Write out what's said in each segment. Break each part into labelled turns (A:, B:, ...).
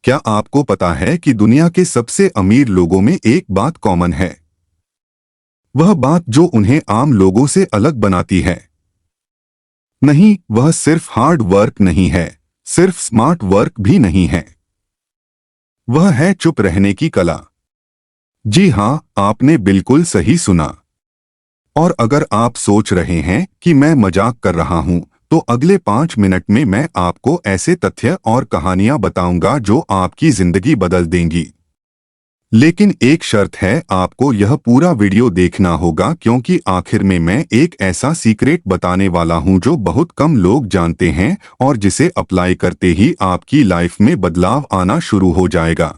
A: क्या आपको पता है कि दुनिया के सबसे अमीर लोगों में एक बात कॉमन है? वह बात जो उन्हें आम लोगों से अलग बनाती है। नहीं, वह सिर्फ हार्ड वर्क नहीं है, सिर्फ स्मार्ट वर्क भी नहीं है। वह है चुप रहने की कला। जी हाँ, आपने बिल्कुल सही सुना। और अगर आप सोच रहे हैं कि मैं मजाक कर रहा हूं, तो अगले 5 मिनट में मैं आपको ऐसे तथ्य और कहानियां बताऊंगा जो आपकी जिंदगी बदल देंगी। लेकिन एक शर्त है, आपको यह पूरा वीडियो देखना होगा, क्योंकि आखिर में मैं एक ऐसा सीक्रेट बताने वाला हूं जो बहुत कम लोग जानते हैं और जिसे अप्लाई करते ही आपकी लाइफ में बदलाव आना शुरू हो जाएगा।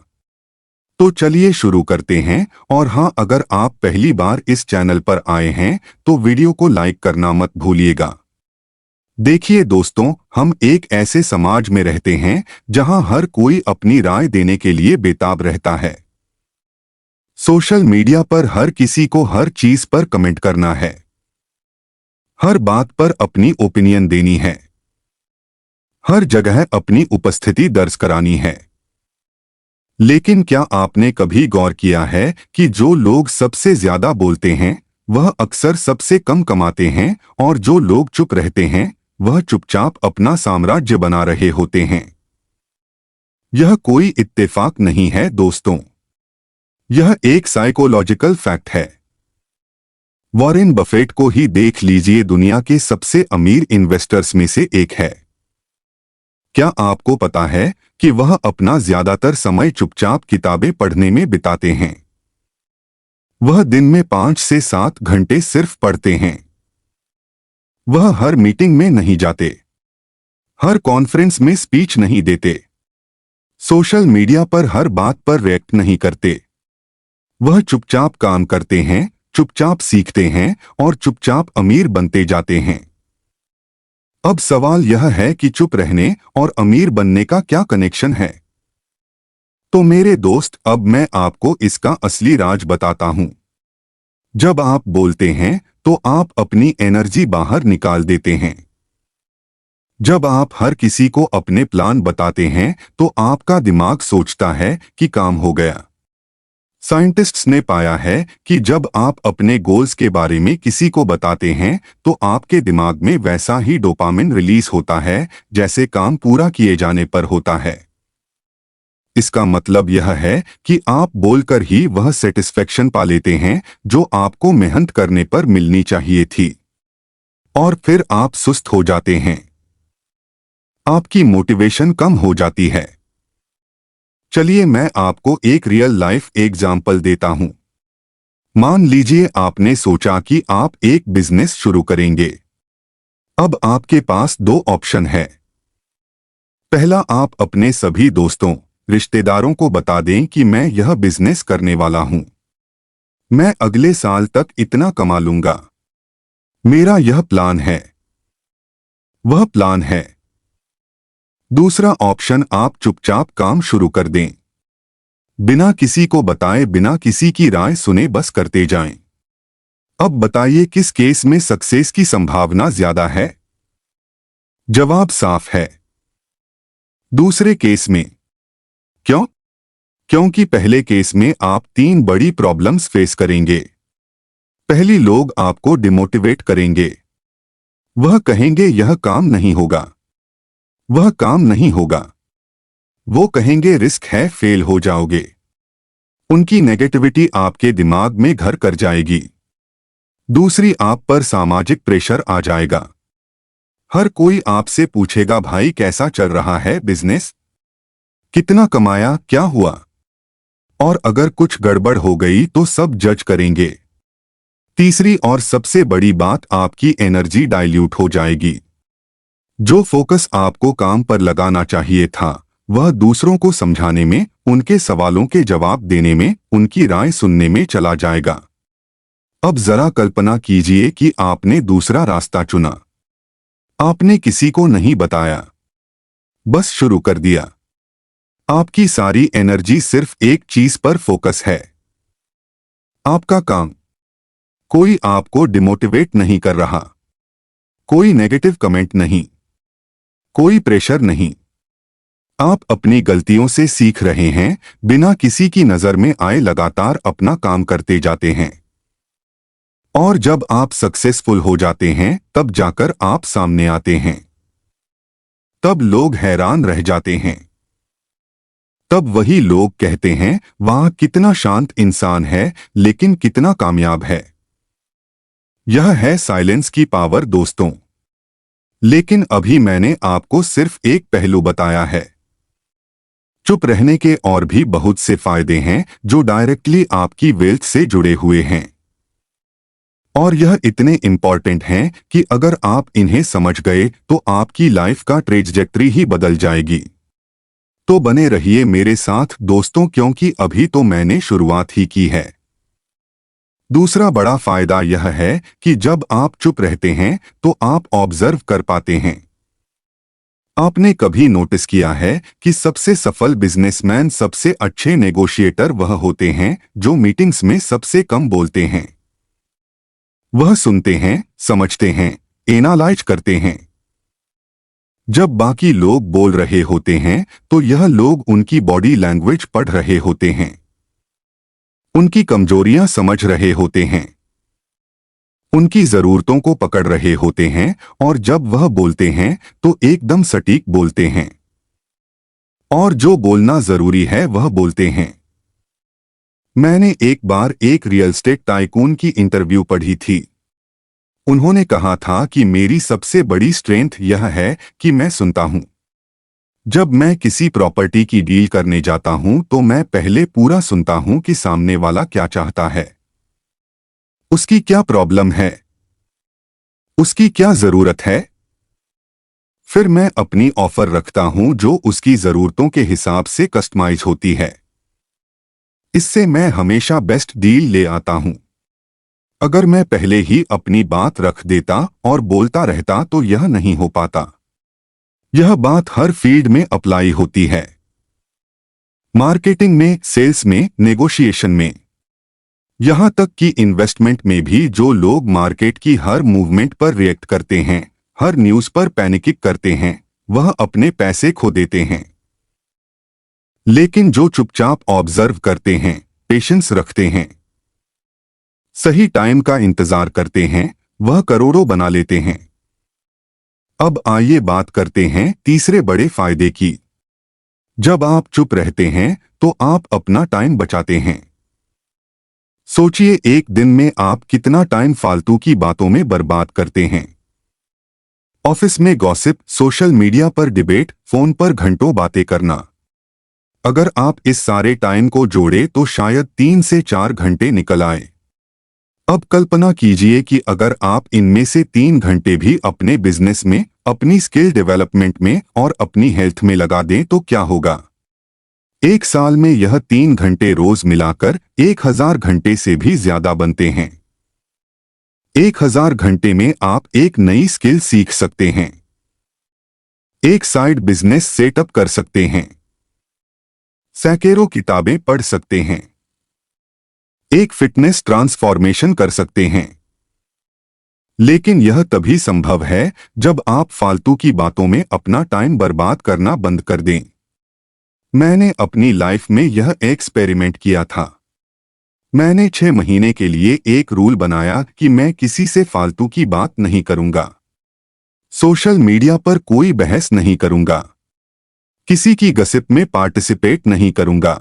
A: तो चलिए शुरू करते हैं। और हाँ, अगर आप पहली बार इस चैनल पर आए हैं तो वीडियो को लाइक करना मत भूलिएगा। देखिए दोस्तों, हम एक ऐसे समाज में रहते हैं जहां हर कोई अपनी राय देने के लिए बेताब रहता है। सोशल मीडिया पर हर किसी को हर चीज पर कमेंट करना है, हर बात पर अपनी ओपिनियन देनी है, हर जगह अपनी उपस्थिति दर्ज करानी है। लेकिन क्या आपने कभी गौर किया है कि जो लोग सबसे ज्यादा बोलते हैं वह अक्सर सबसे कम कमाते हैं, और जो लोग चुप रहते हैं वह चुपचाप अपना साम्राज्य बना रहे होते हैं? यह कोई इत्तेफाक नहीं है दोस्तों, यह एक साइकोलॉजिकल फैक्ट है। वॉरेन बफेट को ही देख लीजिए, दुनिया के सबसे अमीर इन्वेस्टर्स में से एक है। क्या आपको पता है कि वह अपना ज्यादातर समय चुपचाप किताबें पढ़ने में बिताते हैं? वह दिन में 5 से 7 घंटे सिर्फ पढ़ते हैं। वह हर मीटिंग में नहीं जाते, हर कॉन्फ्रेंस में स्पीच नहीं देते, सोशल मीडिया पर हर बात पर रिएक्ट नहीं करते। वह चुपचाप काम करते हैं, चुपचाप सीखते हैं और चुपचाप अमीर बनते जाते हैं। अब सवाल यह है कि चुप रहने और अमीर बनने का क्या कनेक्शन है? तो मेरे दोस्त, अब मैं आपको इसका असली राज बताता हूं। जब आप बोलते हैं तो आप अपनी एनर्जी बाहर निकाल देते हैं। जब आप हर किसी को अपने प्लान बताते हैं तो आपका दिमाग सोचता है कि काम हो गया। साइंटिस्ट्स ने पाया है कि जब आप अपने गोल्स के बारे में किसी को बताते हैं तो आपके दिमाग में वैसा ही डोपामिन रिलीज होता है जैसे काम पूरा किए जाने पर होता है। इसका मतलब यह है कि आप बोलकर ही वह सेटिस्फेक्शन पा लेते हैं जो आपको मेहनत करने पर मिलनी चाहिए थी, और फिर आप सुस्त हो जाते हैं। आपकी मोटिवेशन कम हो जाती है। चलिए मैं आपको एक रियल लाइफ एग्जाम्पल देता हूं। मान लीजिए आपने सोचा कि आप एक बिजनेस शुरू करेंगे। अब आपके पास 2 ऑप्शन है। पहला, आप अपने सभी दोस्तों, रिश्तेदारों को बता दें कि मैं यह बिजनेस करने वाला हूं। मैं अगले साल तक इतना कमा लूंगा। मेरा यह प्लान है। वह प्लान है। दूसरा ऑप्शन, आप चुपचाप काम शुरू कर दें, बिना किसी को बताए, बिना किसी की राय सुने, बस करते जाएं। अब बताइए किस केस में सक्सेस की संभावना ज्यादा है? जवाब साफ है, दूसरे केस में। क्यों? क्योंकि पहले केस में आप 3 बड़ी प्रॉब्लम्स फेस करेंगे। पहली, लोग आपको डिमोटिवेट करेंगे। वह कहेंगे यह काम नहीं होगा, वह काम नहीं होगा। वो कहेंगे रिस्क है, फेल हो जाओगे। उनकी नेगेटिविटी आपके दिमाग में घर कर जाएगी। दूसरी, आप पर सामाजिक प्रेशर आ जाएगा। हर कोई आपसे पूछेगा, भाई कैसा चल रहा है बिजनेस, कितना कमाया, क्या हुआ? और अगर कुछ गड़बड़ हो गई तो सब जज करेंगे। तीसरी और सबसे बड़ी बात, आपकी एनर्जी डाइल्यूट हो जाएगी। जो फोकस आपको काम पर लगाना चाहिए था वह दूसरों को समझाने में, उनके सवालों के जवाब देने में, उनकी राय सुनने में चला जाएगा। अब जरा कल्पना कीजिए कि आपने दूसरा रास्ता चुना। आपने किसी को नहीं बताया, बस शुरू कर दिया। आपकी सारी एनर्जी सिर्फ एक चीज पर फोकस है, आपका काम। कोई आपको डिमोटिवेट नहीं कर रहा, कोई नेगेटिव कमेंट नहीं, कोई प्रेशर नहीं। आप अपनी गलतियों से सीख रहे हैं, बिना किसी की नजर में आए लगातार अपना काम करते जाते हैं। और जब आप सक्सेसफुल हो जाते हैं, तब जाकर आप सामने आते हैं। तब लोग हैरान रह जाते हैं। तब वही लोग कहते हैं, वाह कितना शांत इंसान है, लेकिन कितना कामयाब है। यह है साइलेंस की पावर दोस्तों। लेकिन अभी मैंने आपको सिर्फ एक पहलू बताया है। चुप रहने के और भी बहुत से फायदे हैं जो डायरेक्टली आपकी वेल्थ से जुड़े हुए हैं। और यह इतने इंपॉर्टेंट हैं कि अगर आप इन्हें समझ गए तो आपकी लाइफ का ट्रेजेक्टरी ही बदल जाएगी। तो बने रहिए मेरे साथ दोस्तों, क्योंकि अभी तो मैंने शुरुआत ही की है। दूसरा बड़ा फायदा यह है कि जब आप चुप रहते हैं तो आप ऑब्जर्व कर पाते हैं। आपने कभी नोटिस किया है कि सबसे सफल बिजनेसमैन, सबसे अच्छे नेगोशिएटर वह होते हैं जो मीटिंग्स में सबसे कम बोलते हैं। वह सुनते हैं, समझते हैं, एनालाइज करते हैं। जब बाकी लोग बोल रहे होते हैं तो यह लोग उनकी बॉडी लैंग्वेज पढ़ रहे होते हैं, उनकी कमजोरियां समझ रहे होते हैं, उनकी जरूरतों को पकड़ रहे होते हैं, और जब वह बोलते हैं तो एकदम सटीक बोलते हैं। और जो बोलना जरूरी है वह बोलते हैं। मैंने एक बार एक रियल एस्टेट टाइकून की इंटरव्यू पढ़ी थी। उन्होंने कहा था कि मेरी सबसे बड़ी स्ट्रेंथ यह है कि मैं सुनता हूं। जब मैं किसी प्रॉपर्टी की डील करने जाता हूं तो मैं पहले पूरा सुनता हूं कि सामने वाला क्या चाहता है, उसकी क्या प्रॉब्लम है, उसकी क्या जरूरत है। फिर मैं अपनी ऑफर रखता हूं जो उसकी जरूरतों के हिसाब से कस्टमाइज होती है। इससे मैं हमेशा बेस्ट डील ले आता हूं। अगर मैं पहले ही अपनी बात रख देता और बोलता रहता तो यह नहीं हो पाता। यह बात हर फील्ड में अप्लाई होती है, मार्केटिंग में, सेल्स में, नेगोशिएशन में, यहां तक कि इन्वेस्टमेंट में भी। जो लोग मार्केट की हर मूवमेंट पर रिएक्ट करते हैं, हर न्यूज पर पैनिक करते हैं, वह अपने पैसे खो देते हैं। लेकिन जो चुपचाप ऑब्जर्व करते हैं, पेशेंस रखते हैं, सही टाइम का इंतजार करते हैं, वह करोड़ों बना लेते हैं। अब आइए बात करते हैं तीसरे बड़े फायदे की। जब आप चुप रहते हैं तो आप अपना टाइम बचाते हैं। सोचिए, एक दिन में आप कितना टाइम फालतू की बातों में बर्बाद करते हैं। ऑफिस में गॉसिप, सोशल मीडिया पर डिबेट, फोन पर घंटों बातें करना। अगर आप इस सारे टाइम को जोड़े तो शायद 3 से 4 घंटे निकल आए। अब कल्पना कीजिए कि अगर आप इनमें से 3 घंटे भी अपने बिजनेस में, अपनी स्किल डेवलपमेंट में और अपनी हेल्थ में लगा दें तो क्या होगा। एक साल में यह 3 घंटे रोज मिलाकर 1000 घंटे से भी ज्यादा बनते हैं। 1000 घंटे में आप एक नई स्किल सीख सकते हैं, एक साइड बिजनेस सेटअप कर सकते हैं, सैकड़ों किताबें पढ़ सकते हैं, एक फिटनेस ट्रांसफॉर्मेशन कर सकते हैं। लेकिन यह तभी संभव है जब आप फालतू की बातों में अपना टाइम बर्बाद करना बंद कर दें। मैंने अपनी लाइफ में यह एक्सपेरिमेंट किया था। मैंने 6 महीने के लिए एक रूल बनाया कि मैं किसी से फालतू की बात नहीं करूंगा, सोशल मीडिया पर कोई बहस नहीं करूंगा, किसी की गसिप में पार्टिसिपेट नहीं करूंगा।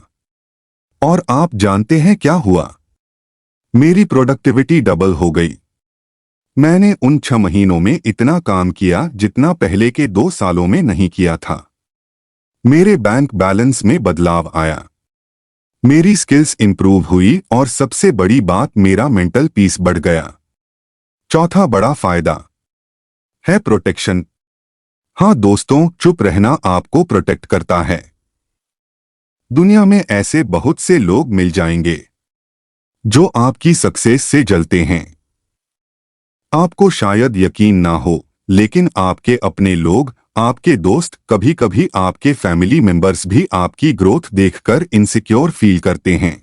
A: और आप जानते हैं क्या हुआ? मेरी प्रोडक्टिविटी डबल हो गई। मैंने उन 6 महीनों में इतना काम किया जितना पहले के 2 सालों में नहीं किया था। मेरे बैंक बैलेंस में बदलाव आया, मेरी स्किल्स इंप्रूव हुई और सबसे बड़ी बात, मेरा मेंटल पीस बढ़ गया। चौथा बड़ा फायदा है प्रोटेक्शन। हाँ दोस्तों, चुप रहना आपको प्रोटेक्ट करता है। दुनिया में ऐसे बहुत से लोग मिल जाएंगे जो आपकी सक्सेस से जलते हैं। आपको शायद यकीन ना हो, लेकिन आपके अपने लोग, आपके दोस्त, कभी कभी आपके फैमिली मेंबर्स भी आपकी ग्रोथ देखकर इनसिक्योर फील करते हैं।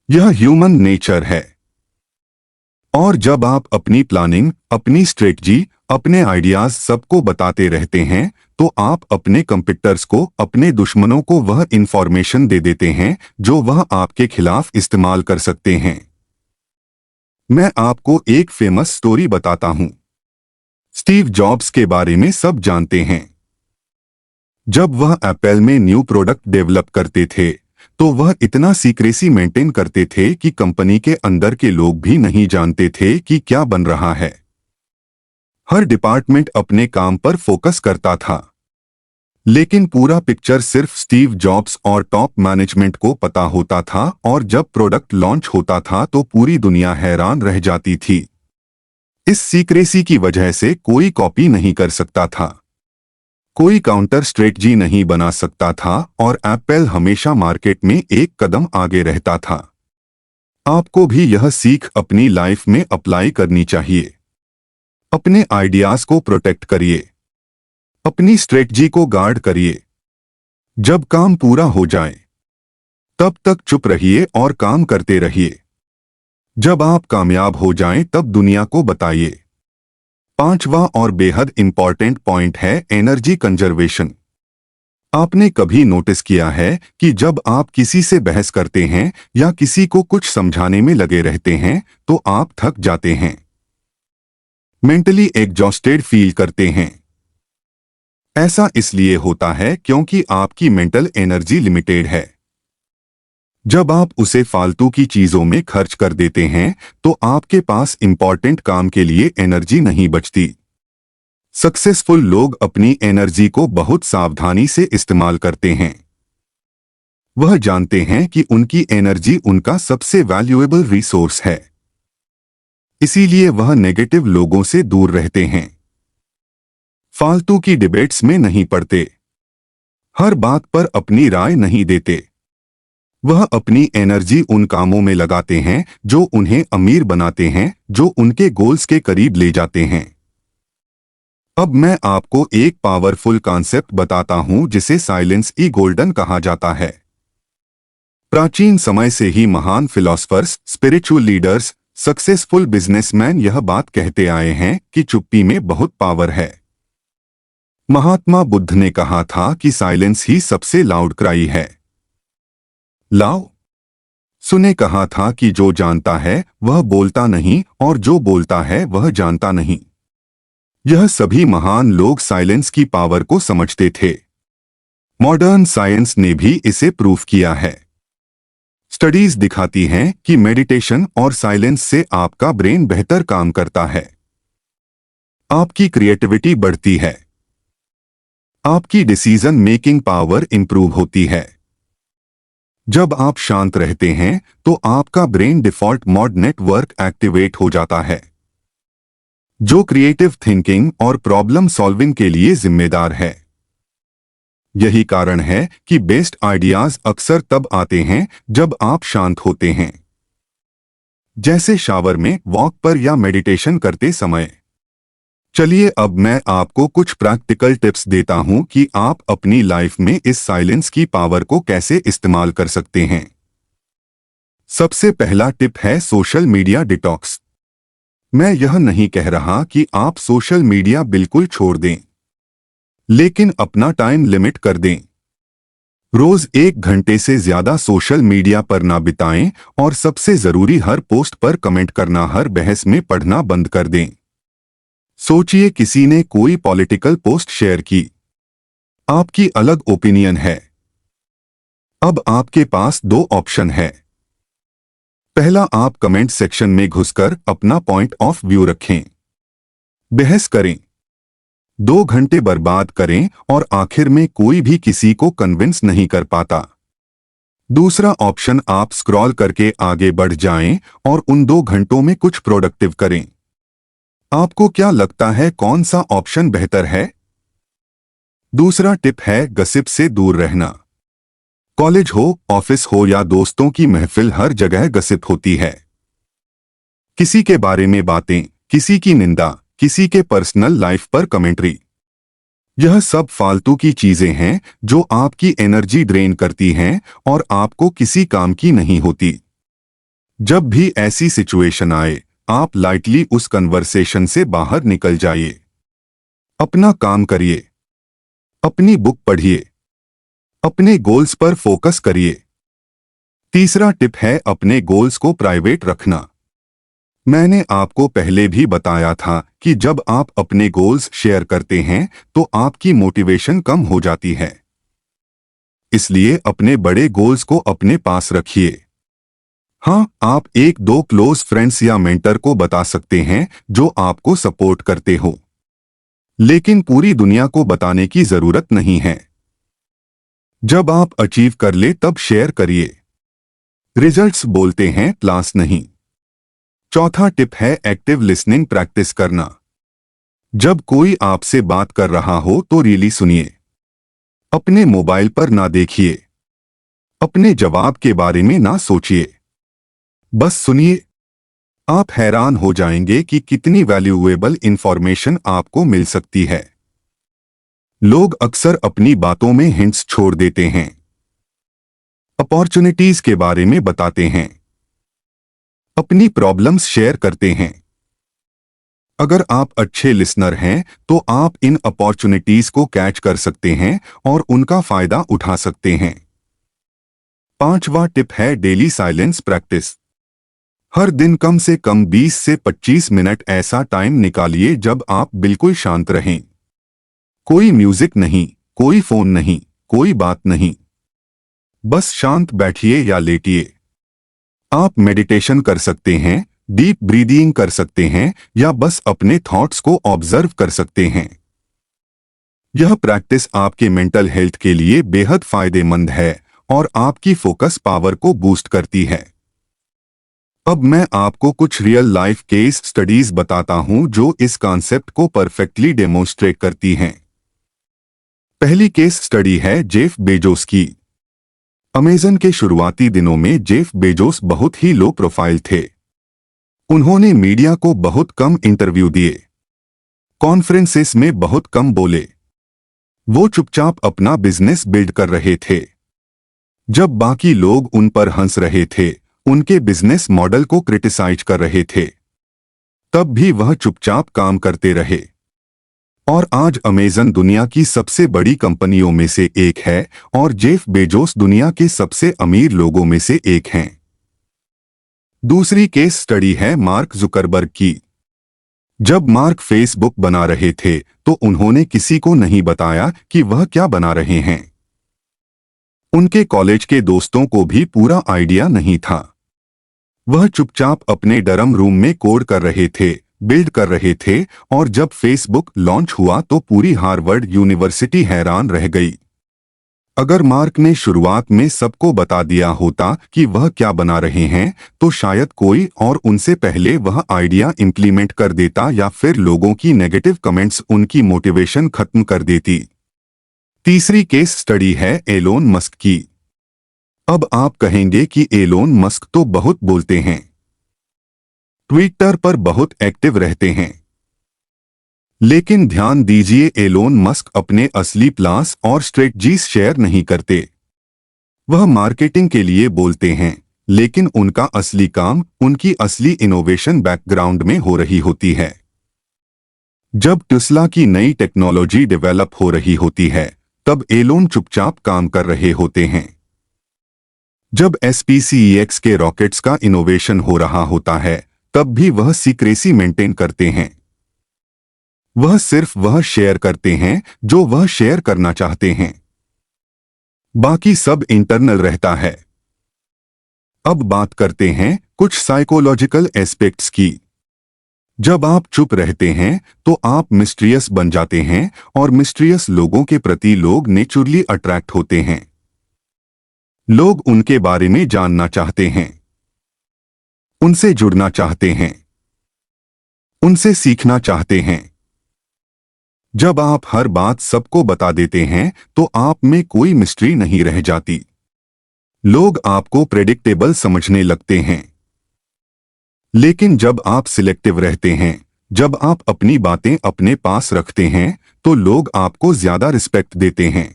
A: यह ह्यूमन नेचर है। और जब आप अपनी प्लानिंग, अपनी स्ट्रेटजी, अपने आइडियाज सबको बताते रहते हैं तो आप अपने कंप्यूटर्स को, अपने दुश्मनों को वह इंफॉर्मेशन दे देते हैं जो वह आपके खिलाफ इस्तेमाल कर सकते हैं। मैं आपको एक फेमस स्टोरी बताता हूं। स्टीव जॉब्स के बारे में सब जानते हैं। जब वह एप्पल में न्यू प्रोडक्ट डेवलप करते थे तो वह इतना सीक्रेसी मेंटेन करते थे कि कंपनी के अंदर के लोग भी नहीं जानते थे कि क्या बन रहा है। हर डिपार्टमेंट अपने काम पर फोकस करता था, लेकिन पूरा पिक्चर सिर्फ स्टीव जॉब्स और टॉप मैनेजमेंट को पता होता था, और जब प्रोडक्ट लॉन्च होता था तो पूरी दुनिया हैरान रह जाती थी। इस सीक्रेसी की वजह से कोई कॉपी नहीं कर सकता था, कोई काउंटर स्ट्रेटजी नहीं बना सकता था, और एप्पल हमेशा मार्केट में एक कदम आगे रहता था। आपको भी यह सीख अपनी लाइफ में अप्लाई करनी चाहिए। अपने आइडियाज को प्रोटेक्ट करिए, अपनी स्ट्रेटजी को गार्ड करिए। जब काम पूरा हो जाए तब तक चुप रहिए और काम करते रहिए। जब आप कामयाब हो जाएं तब दुनिया को बताइए। पांचवा और बेहद इंपॉर्टेंट पॉइंट है एनर्जी कंजर्वेशन। आपने कभी नोटिस किया है कि जब आप किसी से बहस करते हैं या किसी को कुछ समझाने में लगे रहते हैं तो आप थक जाते हैं, मेंटली एग्जॉस्टेड फील करते हैं। ऐसा इसलिए होता है क्योंकि आपकी मेंटल एनर्जी लिमिटेड है। जब आप उसे फालतू की चीजों में खर्च कर देते हैं तो आपके पास इंपॉर्टेंट काम के लिए एनर्जी नहीं बचती। सक्सेसफुल लोग अपनी एनर्जी को बहुत सावधानी से इस्तेमाल करते हैं। वह जानते हैं कि उनकी एनर्जी उनका सबसे वैल्यूएबल रिसोर्स है, इसीलिए वह नेगेटिव लोगों से दूर रहते हैं, फालतू की डिबेट्स में नहीं पड़ते, हर बात पर अपनी राय नहीं देते। वह अपनी एनर्जी उन कामों में लगाते हैं जो उन्हें अमीर बनाते हैं, जो उनके गोल्स के करीब ले जाते हैं। अब मैं आपको एक पावरफुल कॉन्सेप्ट बताता हूं जिसे साइलेंस ई गोल्डन कहा जाता है। प्राचीन समय से ही महान philosophers, spiritual leaders, successful businessman यह बात कहते आए हैं कि चुप्पी में बहुत पावर है। महात्मा बुद्ध ने कहा था कि साइलेंस ही सबसे लाउड क्राई है। लाओ त्सु ने कहा था कि जो जानता है वह बोलता नहीं, और जो बोलता है वह जानता नहीं। यह सभी महान लोग साइलेंस की पावर को समझते थे। मॉडर्न साइंस ने भी इसे प्रूफ किया है। स्टडीज दिखाती हैं कि मेडिटेशन और साइलेंस से आपका ब्रेन बेहतर काम करता है, आपकी क्रिएटिविटी बढ़ती है, आपकी डिसीजन मेकिंग पावर इंप्रूव होती है। जब आप शांत रहते हैं तो आपका brain default mode network activate हो जाता है, जो क्रिएटिव थिंकिंग और प्रॉब्लम सॉल्विंग के लिए जिम्मेदार है। यही कारण है कि बेस्ट आइडियाज अक्सर तब आते हैं जब आप शांत होते हैं, जैसे शावर में, वॉक पर या मेडिटेशन करते समय। चलिए अब मैं आपको कुछ प्रैक्टिकल टिप्स देता हूं कि आप अपनी लाइफ में इस साइलेंस की पावर को कैसे इस्तेमाल कर सकते हैं। सबसे पहला टिप है सोशल मीडिया डिटॉक्स। मैं यह नहीं कह रहा कि आप सोशल मीडिया बिल्कुल छोड़ दें, लेकिन अपना टाइम लिमिट कर दें। रोज 1 घंटे से ज्यादा सोशल मीडिया पर ना बिताएं, और सबसे जरूरी हर पोस्ट पर कमेंट करना, हर बहस में पढ़ना बंद कर दें। सोचिए किसी ने कोई पॉलिटिकल पोस्ट शेयर की, आपकी अलग ओपिनियन है। अब आपके पास 2 ऑप्शन है। पहला, आप कमेंट सेक्शन में घुसकर अपना पॉइंट ऑफ व्यू रखें, बहस करें, 2 घंटे बर्बाद करें, और आखिर में कोई भी किसी को कन्विंस नहीं कर पाता। दूसरा ऑप्शन, आप स्क्रॉल करके आगे बढ़ जाएं और उन 2 घंटों में कुछ प्रोडक्टिव करें। आपको क्या लगता है कौन सा ऑप्शन बेहतर है? दूसरा टिप है गसिप से दूर रहना। कॉलेज हो, ऑफिस हो या दोस्तों की महफिल, हर जगह गसिप होती है। किसी के बारे में बातें, किसी की निंदा, किसी के पर्सनल लाइफ पर कमेंट्री। यह सब फालतू की चीजें हैं जो आपकी एनर्जी ड्रेन करती हैं और आपको किसी काम की नहीं होती। जब भी ऐसी सिचुएशन आए, आप लाइटली उस कन्वर्सेशन से बाहर निकल जाइए। अपना काम करिए। अपनी बुक पढ़िए। अपने गोल्स पर फोकस करिए। तीसरा टिप है अपने गोल्स को प्राइवेट रखना। मैंने आपको पहले भी बताया था कि जब आप अपने गोल्स शेयर करते हैं तो आपकी मोटिवेशन कम हो जाती है। इसलिए अपने बड़े गोल्स को अपने पास रखिए। हाँ, आप एक दो क्लोज फ्रेंड्स या मेंटर को बता सकते हैं जो आपको सपोर्ट करते हो, लेकिन पूरी दुनिया को बताने की जरूरत नहीं है। जब आप अचीव कर ले तब शेयर करिए। रिजल्ट्स बोलते हैं, क्लास नहीं। चौथा टिप है एक्टिव लिसनिंग प्रैक्टिस करना। जब कोई आपसे बात कर रहा हो तो रियली सुनिए। अपने मोबाइल पर ना देखिए। अपने जवाब के बारे में ना सोचिए, बस सुनिए। आप हैरान हो जाएंगे कि कितनी वैल्यूएबल इंफॉर्मेशन आपको मिल सकती है। लोग अक्सर अपनी बातों में हिंट्स छोड़ देते हैं, अपॉर्चुनिटीज के बारे में बताते हैं, अपनी प्रॉब्लम्स शेयर करते हैं। अगर आप अच्छे लिसनर हैं तो आप इन अपॉर्चुनिटीज को कैच कर सकते हैं और उनका फायदा उठा सकते हैं। पांचवा टिप है डेली साइलेंस प्रैक्टिस। हर दिन कम से कम 20 से 25 मिनट ऐसा टाइम निकालिए जब आप बिल्कुल शांत रहें। कोई म्यूजिक नहीं, कोई फोन नहीं, कोई बात नहीं। बस शांत बैठिए या लेटिए। आप मेडिटेशन कर सकते हैं, डीप ब्रीदिंग कर सकते हैं या बस अपने थॉट्स को ऑब्जर्व कर सकते हैं। यह प्रैक्टिस आपके मेंटल हेल्थ के लिए बेहद फायदेमंद है और आपकी फोकस पावर को बूस्ट करती है। अब मैं आपको कुछ रियल लाइफ केस स्टडीज बताता हूं जो इस कॉन्सेप्ट को परफेक्टली डेमोन्स्ट्रेट करती हैं। पहली केस स्टडी है जेफ बेजोस की। अमेज़न के शुरुआती दिनों में जेफ बेजोस बहुत ही लो प्रोफाइल थे। उन्होंने मीडिया को बहुत कम इंटरव्यू दिए, कॉन्फ्रेंसेस में बहुत कम बोले। वो चुपचाप अपना बिजनेस बिल्ड कर रहे थे। जब बाकी लोग उन पर हंस रहे थे, उनके बिजनेस मॉडल को क्रिटिसाइज कर रहे थे, तब भी वह चुपचाप काम करते रहे। और आज अमेज़न दुनिया की सबसे बड़ी कंपनियों में से एक है और जेफ बेजोस दुनिया के सबसे अमीर लोगों में से एक हैं। दूसरी केस स्टडी है मार्क जुकरबर्ग की। जब मार्क फेसबुक बना रहे थे तो उन्होंने किसी को नहीं बताया कि वह क्या बना रहे हैं। उनके कॉलेज के दोस्तों को भी पूरा आइडिया नहीं था। वह चुपचाप अपने डरम रूम में कोड कर रहे थे, बिल्ड कर रहे थे, और जब फेसबुक लॉन्च हुआ तो पूरी हार्वर्ड यूनिवर्सिटी हैरान रह गई। अगर मार्क ने शुरुआत में सबको बता दिया होता कि वह क्या बना रहे हैं तो शायद कोई और उनसे पहले वह आइडिया इंप्लीमेंट कर देता या फिर लोगों की नेगेटिव कमेंट्स उनकी मोटिवेशन खत्म कर देती। तीसरी केस स्टडी है एलोन मस्क की। अब आप कहेंगे कि एलोन मस्क तो बहुत बोलते हैं, ट्विटर पर बहुत एक्टिव रहते हैं, लेकिन ध्यान दीजिए एलोन मस्क अपने असली प्लान्स और स्ट्रेटजीज शेयर नहीं करते। वह मार्केटिंग के लिए बोलते हैं, लेकिन उनका असली काम, उनकी असली इनोवेशन बैकग्राउंड में हो रही होती है। जब टेस्ला की नई टेक्नोलॉजी डेवलप हो रही होती है तब एलोन चुपचाप काम कर रहे होते हैं। जब SpaceX के रॉकेट्स का इनोवेशन हो रहा होता है तब भी वह सीक्रेसी मेंटेन करते हैं। वह सिर्फ वह शेयर करते हैं जो वह शेयर करना चाहते हैं, बाकी सब इंटरनल रहता है। अब बात करते हैं कुछ साइकोलॉजिकल एस्पेक्ट्स की। जब आप चुप रहते हैं तो आप मिस्टीरियस बन जाते हैं और मिस्टीरियस लोगों के प्रति लोग नेचुरली अट्रैक्ट होते हैं। लोग उनके बारे में जानना चाहते हैं, उनसे जुड़ना चाहते हैं, उनसे सीखना चाहते हैं। जब आप हर बात सबको बता देते हैं तो आप में कोई मिस्ट्री नहीं रह जाती। लोग आपको प्रेडिक्टेबल समझने लगते हैं। लेकिन जब आप सिलेक्टिव रहते हैं, जब आप अपनी बातें अपने पास रखते हैं तो लोग आपको ज्यादा रिस्पेक्ट देते हैं।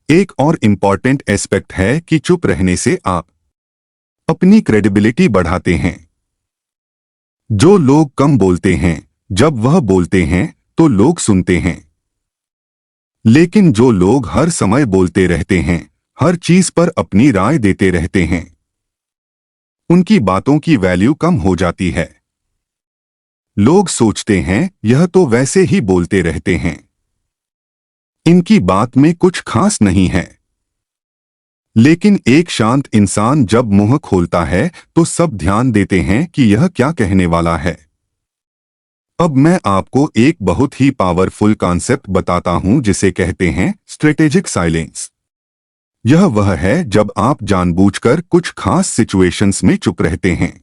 A: एक और इम्पॉर्टेंट एस्पेक्ट है कि चुप रहने से आप अपनी क्रेडिबिलिटी बढ़ाते हैं। जो लोग कम बोलते हैं, जब वह बोलते हैं तो लोग सुनते हैं, लेकिन जो लोग हर समय बोलते रहते हैं, हर चीज पर अपनी राय देते रहते हैं, उनकी बातों की वैल्यू कम हो जाती है। लोग सोचते हैं यह तो वैसे ही बोलते रहते हैं, इनकी बात में कुछ खास नहीं है। लेकिन एक शांत इंसान जब मुंह खोलता है तो सब ध्यान देते हैं कि यह क्या कहने वाला है। अब मैं आपको एक बहुत ही पावरफुल कॉन्सेप्ट बताता हूं जिसे कहते हैं स्ट्रेटेजिक साइलेंस। यह वह है जब आप जानबूझकर कुछ खास सिचुएशंस में चुप रहते हैं।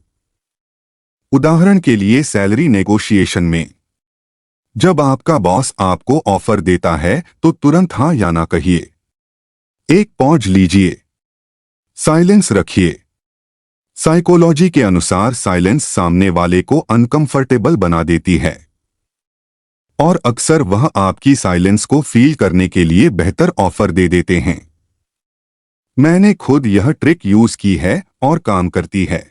A: उदाहरण के लिए सैलरी नेगोशिएशन में जब आपका बॉस आपको ऑफर देता है तो तुरंत हाँ या ना कहिए। एक पॉज लीजिए, साइलेंस रखिए। साइकोलॉजी के अनुसार साइलेंस सामने वाले को अनकंफर्टेबल बना देती है और अक्सर वह आपकी साइलेंस को फील करने के लिए बेहतर ऑफर दे देते हैं। मैंने खुद यह ट्रिक यूज की है और काम करती है।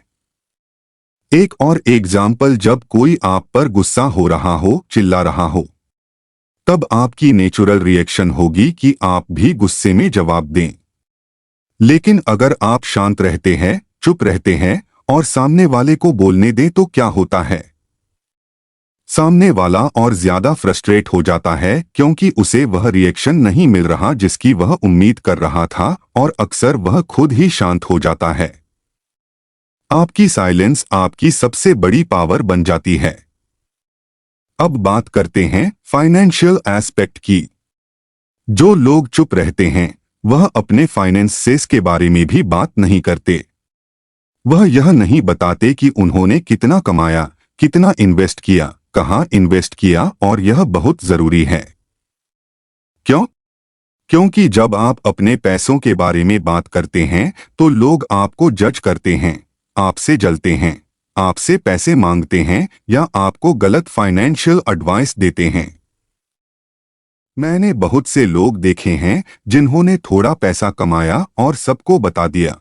A: एक और एग्जाम्पल, जब कोई आप पर गुस्सा हो रहा हो, चिल्ला रहा हो, तब आपकी नेचुरल रिएक्शन होगी कि आप भी गुस्से में जवाब दें। लेकिन अगर आप शांत रहते हैं, चुप रहते हैं और सामने वाले को बोलने दें तो क्या होता है? सामने वाला और ज्यादा फ्रस्ट्रेट हो जाता है क्योंकि उसे वह रिएक्शन नहीं मिल रहा जिसकी वह उम्मीद कर रहा था और अक्सर वह खुद ही शांत हो जाता है। आपकी साइलेंस आपकी सबसे बड़ी पावर बन जाती है। अब बात करते हैं फाइनेंशियल एस्पेक्ट की। जो लोग चुप रहते हैं वह अपने फाइनेंसेस के बारे में भी बात नहीं करते। वह यह नहीं बताते कि उन्होंने कितना कमाया, कितना इन्वेस्ट किया, कहाँ इन्वेस्ट किया, और यह बहुत जरूरी है। क्यों? क्योंकि जब आप अपने पैसों के बारे में बात करते हैं तो लोग आपको जज करते हैं, आपसे जलते हैं, आपसे पैसे मांगते हैं या आपको गलत फाइनेंशियल एडवाइस देते हैं। मैंने बहुत से लोग देखे हैं जिन्होंने थोड़ा पैसा कमाया और सबको बता दिया।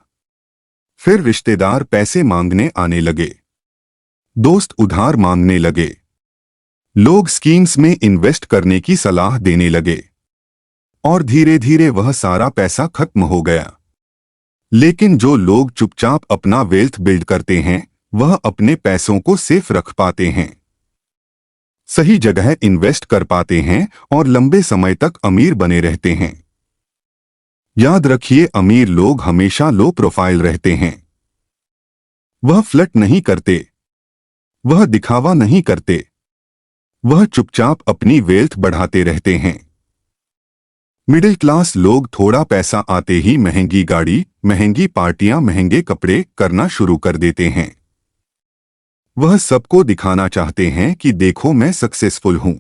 A: फिर रिश्तेदार पैसे मांगने आने लगे, दोस्त उधार मांगने लगे, लोग स्कीम्स में इन्वेस्ट करने की सलाह देने लगे और धीरे धीरे वह सारा पैसा खत्म हो गया। लेकिन जो लोग चुपचाप अपना वेल्थ बिल्ड करते हैं वह अपने पैसों को सेफ रख पाते हैं, सही जगह इन्वेस्ट कर पाते हैं और लंबे समय तक अमीर बने रहते हैं। याद रखिए, अमीर लोग हमेशा लो प्रोफाइल रहते हैं। वह फ्लर्ट नहीं करते, वह दिखावा नहीं करते, वह चुपचाप अपनी वेल्थ बढ़ाते रहते हैं। मिडिल क्लास लोग थोड़ा पैसा आते ही महंगी गाड़ी, महंगी पार्टियां, महंगे कपड़े करना शुरू कर देते हैं। वह सबको दिखाना चाहते हैं कि देखो मैं सक्सेसफुल हूं।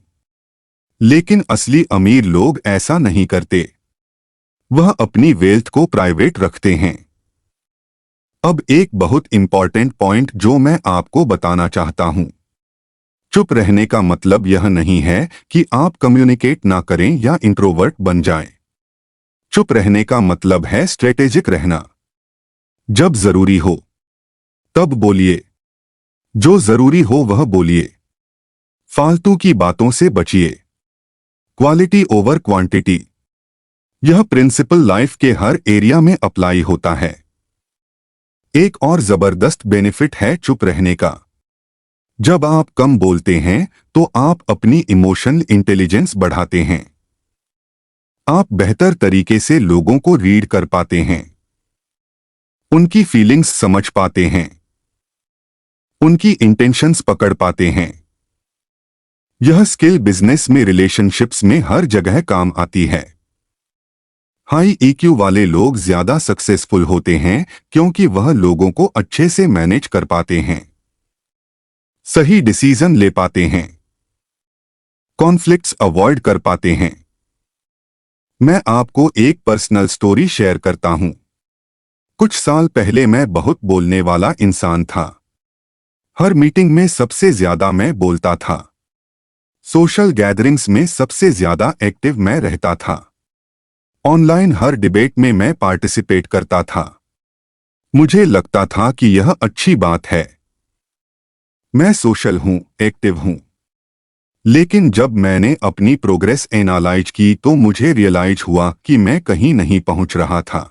A: लेकिन असली अमीर लोग ऐसा नहीं करते, वह अपनी वेल्थ को प्राइवेट रखते हैं। अब एक बहुत इंपॉर्टेंट पॉइंट जो मैं आपको बताना चाहता हूं। चुप रहने का मतलब यह नहीं है कि आप कम्युनिकेट ना करें या इंट्रोवर्ट बन जाएं। चुप रहने का मतलब है स्ट्रेटेजिक रहना। जब जरूरी हो तब बोलिए, जो जरूरी हो वह बोलिए। फालतू की बातों से बचिए। क्वालिटी ओवर क्वांटिटी, यह प्रिंसिपल लाइफ के हर एरिया में अप्लाई होता है। एक और जबरदस्त बेनिफिट है चुप रहने का। जब आप कम बोलते हैं तो आप अपनी इमोशनल इंटेलिजेंस बढ़ाते हैं। आप बेहतर तरीके से लोगों को रीड कर पाते हैं, उनकी फीलिंग्स समझ पाते हैं, उनकी इंटेंशंस पकड़ पाते हैं। यह स्किल बिजनेस में, रिलेशनशिप्स में, हर जगह काम आती है। हाई ईक्यू वाले लोग ज्यादा सक्सेसफुल होते हैं क्योंकि वह लोगों को अच्छे से मैनेज कर पाते हैं, सही डिसीजन ले पाते हैं, कॉन्फ्लिक्ट्स अवॉइड कर पाते हैं। मैं आपको एक पर्सनल स्टोरी शेयर करता हूं। कुछ साल पहले मैं बहुत बोलने वाला इंसान था। हर मीटिंग में सबसे ज्यादा मैं बोलता था। सोशल गैदरिंग्स में सबसे ज्यादा एक्टिव मैं रहता था। ऑनलाइन हर डिबेट में मैं पार्टिसिपेट करता था। मुझे लगता था कि यह अच्छी बात है, मैं सोशल हूं, एक्टिव हूं। लेकिन जब मैंने अपनी प्रोग्रेस एनालाइज की तो मुझे रियलाइज हुआ कि मैं कहीं नहीं पहुंच रहा था।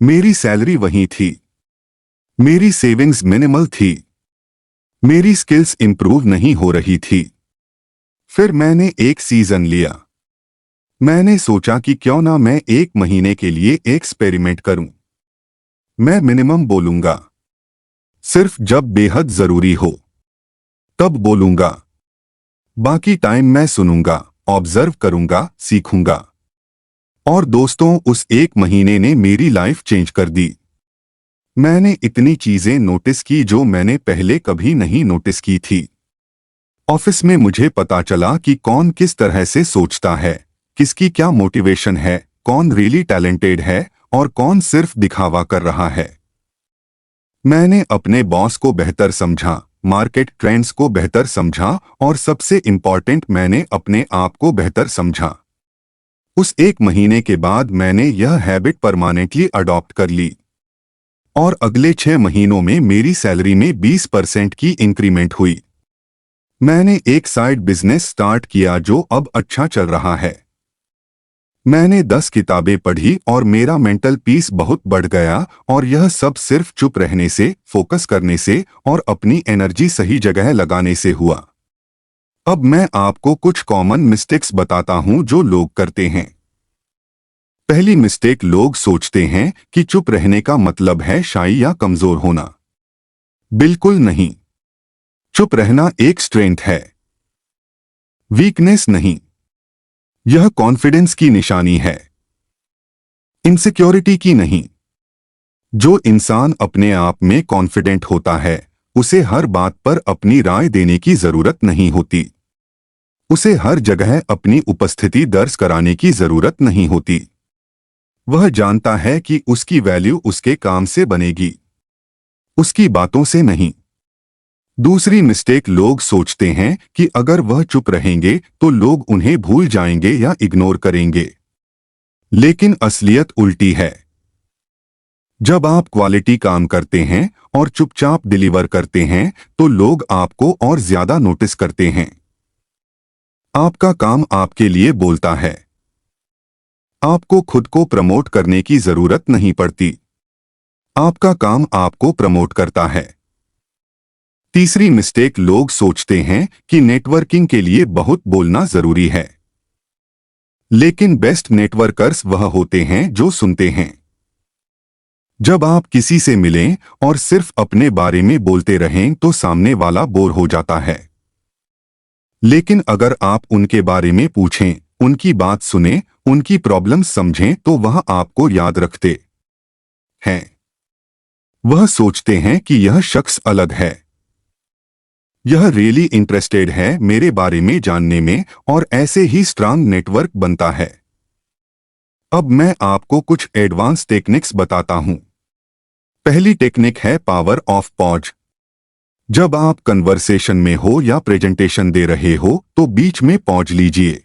A: मेरी सैलरी वही थी, मेरी सेविंग्स मिनिमल थी, मेरी स्किल्स इंप्रूव नहीं हो रही थी। फिर मैंने एक सीजन लिया। मैंने सोचा कि क्यों ना मैं 1 महीने के लिए एक्सपेरिमेंट करूं। मैं मिनिमम बोलूंगा, सिर्फ जब बेहद जरूरी हो तब बोलूंगा। बाकी टाइम मैं सुनूंगा, ऑब्जर्व करूंगा, सीखूंगा। और दोस्तों, उस 1 महीने ने मेरी लाइफ चेंज कर दी। मैंने इतनी चीजें नोटिस की जो मैंने पहले कभी नहीं नोटिस की थी। ऑफिस में मुझे पता चला कि कौन किस तरह से सोचता है, किसकी क्या मोटिवेशन है, कौन रियली टैलेंटेड है और कौन सिर्फ दिखावा कर रहा है। मैंने अपने बॉस को बेहतर समझा, मार्केट ट्रेंड्स को बेहतर समझा और सबसे इंपॉर्टेंट, मैंने अपने आप को बेहतर समझा। उस 1 महीने के बाद मैंने यह हैबिट परमानेंटली अडॉप्ट कर ली और अगले 6 महीनों में मेरी सैलरी में 20% की इंक्रीमेंट हुई। मैंने एक साइड बिजनेस स्टार्ट किया जो अब अच्छा चल रहा है। मैंने 10 किताबें पढ़ी और मेरा मेंटल पीस बहुत बढ़ गया, और यह सब सिर्फ चुप रहने से, फोकस करने से और अपनी एनर्जी सही जगह लगाने से हुआ। अब मैं आपको कुछ कॉमन मिस्टेक्स बताता हूं जो लोग करते हैं। पहली मिस्टेक, लोग सोचते हैं कि चुप रहने का मतलब है शाई या कमजोर होना। बिल्कुल नहीं। चुप रहना एक स्ट्रेंथ है, वीकनेस नहीं। यह कॉन्फिडेंस की निशानी है, इनसिक्योरिटी की नहीं। जो इंसान अपने आप में कॉन्फिडेंट होता है, उसे हर बात पर अपनी राय देने की जरूरत नहीं होती। उसे हर जगह अपनी उपस्थिति दर्ज कराने की जरूरत नहीं होती। वह जानता है कि उसकी वैल्यू उसके काम से बनेगी, उसकी बातों से नहीं। दूसरी मिस्टेक, लोग सोचते हैं कि अगर वह चुप रहेंगे तो लोग उन्हें भूल जाएंगे या इग्नोर करेंगे। लेकिन असलियत उल्टी है। जब आप क्वालिटी काम करते हैं और चुपचाप डिलीवर करते हैं तो लोग आपको और ज्यादा नोटिस करते हैं। आपका काम आपके लिए बोलता है। आपको खुद को प्रमोट करने की जरूरत नहीं पड़ती, आपका काम आपको प्रमोट करता है। तीसरी मिस्टेक, लोग सोचते हैं कि नेटवर्किंग के लिए बहुत बोलना जरूरी है। लेकिन बेस्ट नेटवर्कर्स वह होते हैं जो सुनते हैं। जब आप किसी से मिलें और सिर्फ अपने बारे में बोलते रहें तो सामने वाला बोर हो जाता है। लेकिन अगर आप उनके बारे में पूछें, उनकी बात सुनें, उनकी प्रॉब्लम समझें तो वह आपको याद रखते हैं। वह सोचते हैं कि यह शख्स अलग है, यह रियली इंटरेस्टेड है मेरे बारे में जानने में, और ऐसे ही स्ट्रांग नेटवर्क बनता है। अब मैं आपको कुछ एडवांस टेक्निक्स बताता हूं। पहली टेक्निक है पावर ऑफ पॉज। जब आप कन्वर्सेशन में हो या प्रेजेंटेशन दे रहे हो तो बीच में पॉज लीजिए,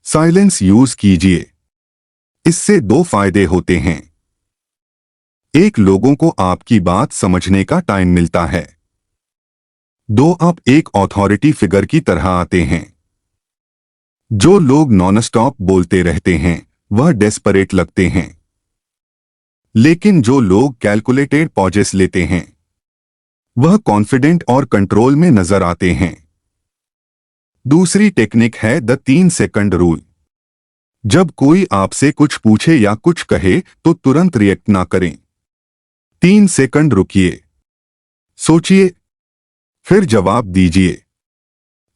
A: साइलेंस यूज कीजिए। इससे 2 फायदे होते हैं। एक, लोगों को आपकी बात समझने का टाइम मिलता है। 2, आप एक अथॉरिटी फिगर की तरह आते हैं। जो लोग नॉन स्टॉप बोलते रहते हैं वह डेस्परेट लगते हैं, लेकिन जो लोग कैलकुलेटेड पॉजेस लेते हैं वह कॉन्फिडेंट और कंट्रोल में नजर आते हैं। दूसरी टेक्निक है द 3 सेकंड रूल। जब कोई आपसे कुछ पूछे या कुछ कहे तो तुरंत रिएक्ट ना करें। 3 सेकंड रुकिए, सोचिए, फिर जवाब दीजिए।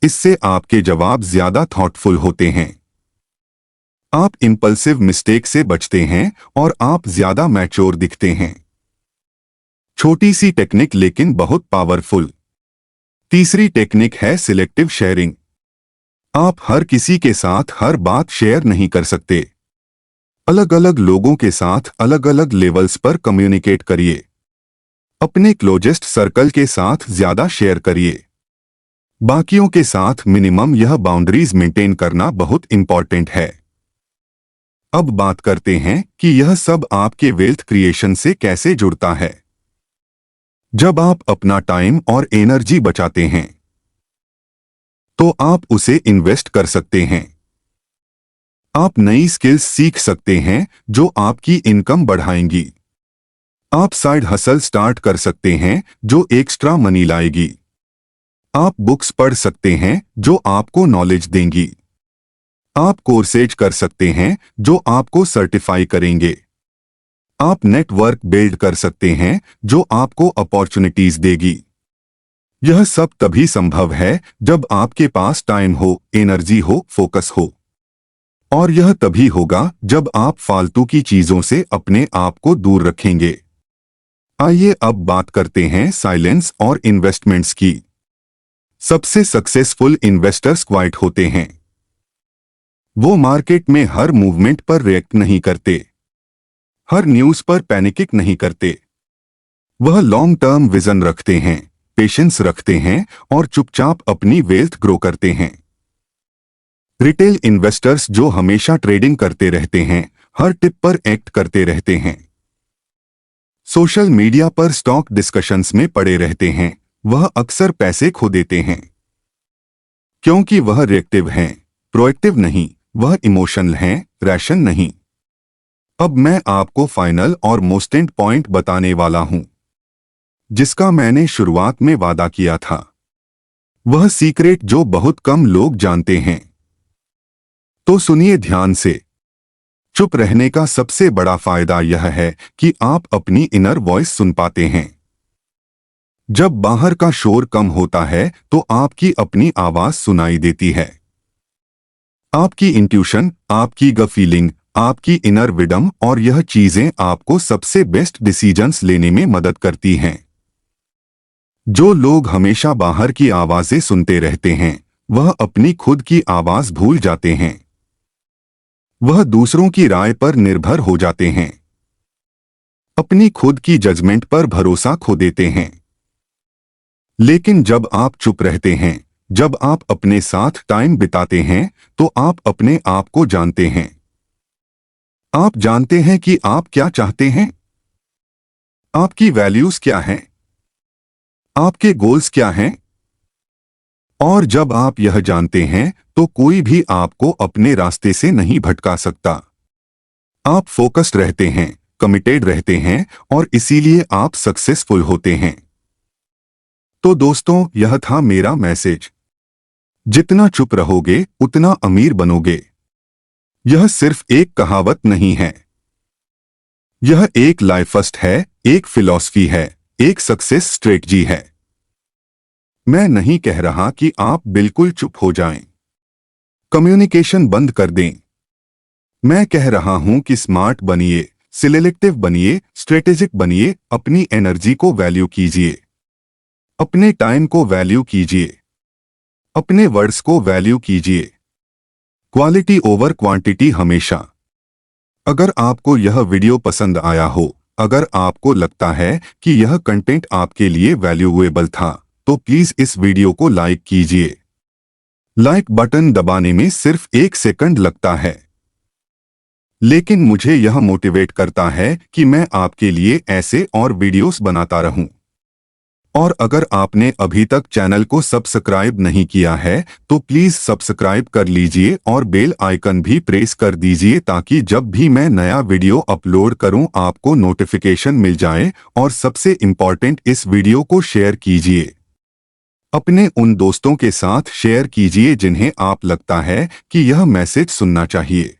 A: इससे आपके जवाब ज्यादा थॉटफुल होते हैं। आप इंपल्सिव मिस्टेक से बचते हैं और आप ज्यादा मैच्योर दिखते हैं। छोटी सी टेक्निक लेकिन बहुत पावरफुल। तीसरी टेक्निक है सिलेक्टिव शेयरिंग। आप हर किसी के साथ हर बात शेयर नहीं कर सकते। अलग अलग लोगों के साथ अलग अलग लेवल्स पर कम्युनिकेट करिए। अपने क्लोजेस्ट सर्कल के साथ ज्यादा शेयर करिए, बाकियों के साथ मिनिमम। यह बाउंड्रीज मेंटेन करना बहुत इंपॉर्टेंट है। अब बात करते हैं कि यह सब आपके वेल्थ क्रिएशन से कैसे जुड़ता है। जब आप अपना टाइम और एनर्जी बचाते हैं तो आप उसे इन्वेस्ट कर सकते हैं। आप नई स्किल्स सीख सकते हैं जो आपकी इनकम बढ़ाएंगी। आप साइड हसल स्टार्ट कर सकते हैं जो एक्स्ट्रा मनी लाएगी। आप बुक्स पढ़ सकते हैं जो आपको नॉलेज देंगी। आप कोर्सेज कर सकते हैं जो आपको सर्टिफाई करेंगे। आप नेटवर्क बिल्ड कर सकते हैं जो आपको अपॉर्चुनिटीज देगी। यह सब तभी संभव है जब आपके पास टाइम हो, एनर्जी हो, फोकस हो। और यह तभी होगा जब आप फालतू की चीजों से अपने आप को दूर रखेंगे। आइए अब बात करते हैं साइलेंस और इन्वेस्टमेंट्स की। सबसे सक्सेसफुल इन्वेस्टर्स क्वाइट होते हैं। वो मार्केट में हर मूवमेंट पर रिएक्ट नहीं करते, हर न्यूज पर पैनिक नहीं करते। वह लॉन्ग टर्म विजन रखते हैं, पेशेंस रखते हैं और चुपचाप अपनी वेल्थ ग्रो करते हैं। रिटेल इन्वेस्टर्स जो हमेशा ट्रेडिंग करते रहते हैं, हर टिप पर एक्ट करते रहते हैं, सोशल मीडिया पर स्टॉक डिस्कशंस में पड़े रहते हैं, वह अक्सर पैसे खो देते हैं। क्योंकि वह रिएक्टिव हैं, प्रोएक्टिव नहीं। वह इमोशनल हैं, रैशन नहीं। अब मैं आपको फाइनल और मोस्टेंट पॉइंट बताने वाला हूं, जिसका मैंने शुरुआत में वादा किया था। वह सीक्रेट जो बहुत कम लोग जानते हैं। तो सुनिए ध्यान से। चुप रहने का सबसे बड़ा फायदा यह है कि आप अपनी इनर वॉइस सुन पाते हैं। जब बाहर का शोर कम होता है तो आपकी अपनी आवाज सुनाई देती है। आपकी इंट्यूशन, आपकी गट फीलिंग, आपकी इनर विडम, और यह चीजें आपको सबसे बेस्ट डिसीजंस लेने में मदद करती हैं। जो लोग हमेशा बाहर की आवाजें सुनते रहते हैं, वह अपनी खुद की आवाज भूल जाते हैं। वह दूसरों की राय पर निर्भर हो जाते हैं, अपनी खुद की जजमेंट पर भरोसा खो देते हैं। लेकिन जब आप चुप रहते हैं, जब आप अपने साथ टाइम बिताते हैं, तो आप अपने आप को जानते हैं। आप जानते हैं कि आप क्या चाहते हैं, आपकी वैल्यूज क्या हैं, आपके गोल्स क्या हैं। और जब आप यह जानते हैं तो कोई भी आपको अपने रास्ते से नहीं भटका सकता। आप फोकस्ड रहते हैं, कमिटेड रहते हैं, और इसीलिए आप सक्सेसफुल होते हैं। तो दोस्तों, यह था मेरा मैसेज। जितना चुप रहोगे उतना अमीर बनोगे। यह सिर्फ एक कहावत नहीं है, यह एक लाइफस्टाइल है, एक फिलॉसफी है, एक सक्सेस स्ट्रेटजी है। मैं नहीं कह रहा कि आप बिल्कुल चुप हो जाएं, कम्युनिकेशन बंद कर दें। मैं कह रहा हूं कि स्मार्ट बनिए, सिलेक्टिव बनिए, स्ट्रेटेजिक बनिए, अपनी एनर्जी को वैल्यू कीजिए, अपने टाइम को वैल्यू कीजिए, अपने वर्ड्स को वैल्यू कीजिए। क्वालिटी ओवर क्वांटिटी हमेशा। अगर आपको यह वीडियो पसंद आया हो, अगर आपको लगता है कि यह कंटेंट आपके लिए वैल्यूएबल था, तो प्लीज इस वीडियो को लाइक कीजिए। लाइक बटन दबाने में सिर्फ 1 सेकंड लगता है, लेकिन मुझे यह मोटिवेट करता है कि मैं आपके लिए ऐसे और वीडियोस बनाता रहूं। और अगर आपने अभी तक चैनल को सब्सक्राइब नहीं किया है तो प्लीज सब्सक्राइब कर लीजिए और बेल आइकन भी प्रेस कर दीजिए, ताकि जब भी मैं नया वीडियो अपलोड करूं आपको नोटिफिकेशन मिल जाए। और सबसे इम्पोर्टेंट, इस वीडियो को शेयर कीजिए, अपने उन दोस्तों के साथ शेयर कीजिए जिन्हें आप लगता है कि यह मैसेज सुनना चाहिए।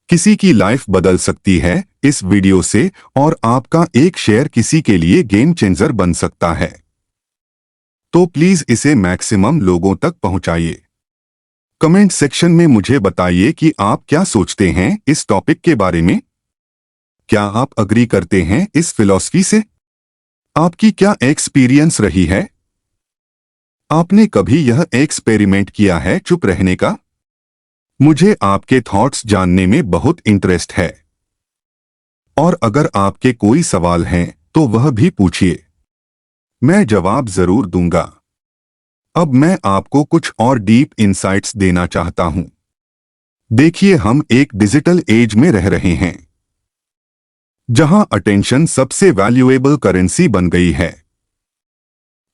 A: किसी की लाइफ बदल सकती है इस वीडियो से, और आपका एक शेयर किसी के लिए गेम चेंजर बन सकता है। तो प्लीज इसे मैक्सिमम लोगों तक पहुंचाइए। कमेंट सेक्शन में मुझे बताइए कि आप क्या सोचते हैं इस टॉपिक के बारे में। क्या आप अग्री करते हैं इस फिलॉसफी से? आपकी क्या एक्सपीरियंस रही है? आपने कभी यह एक्सपेरिमेंट किया है चुप रहने का? मुझे आपके थॉट्स जानने में बहुत इंटरेस्ट है। और अगर आपके कोई सवाल हैं तो वह भी पूछिए, मैं जवाब जरूर दूंगा। अब मैं आपको कुछ और डीप इंसाइट्स देना चाहता हूं। देखिए, हम एक डिजिटल एज में रह रहे हैं जहां अटेंशन सबसे वैल्यूएबल करेंसी बन गई है।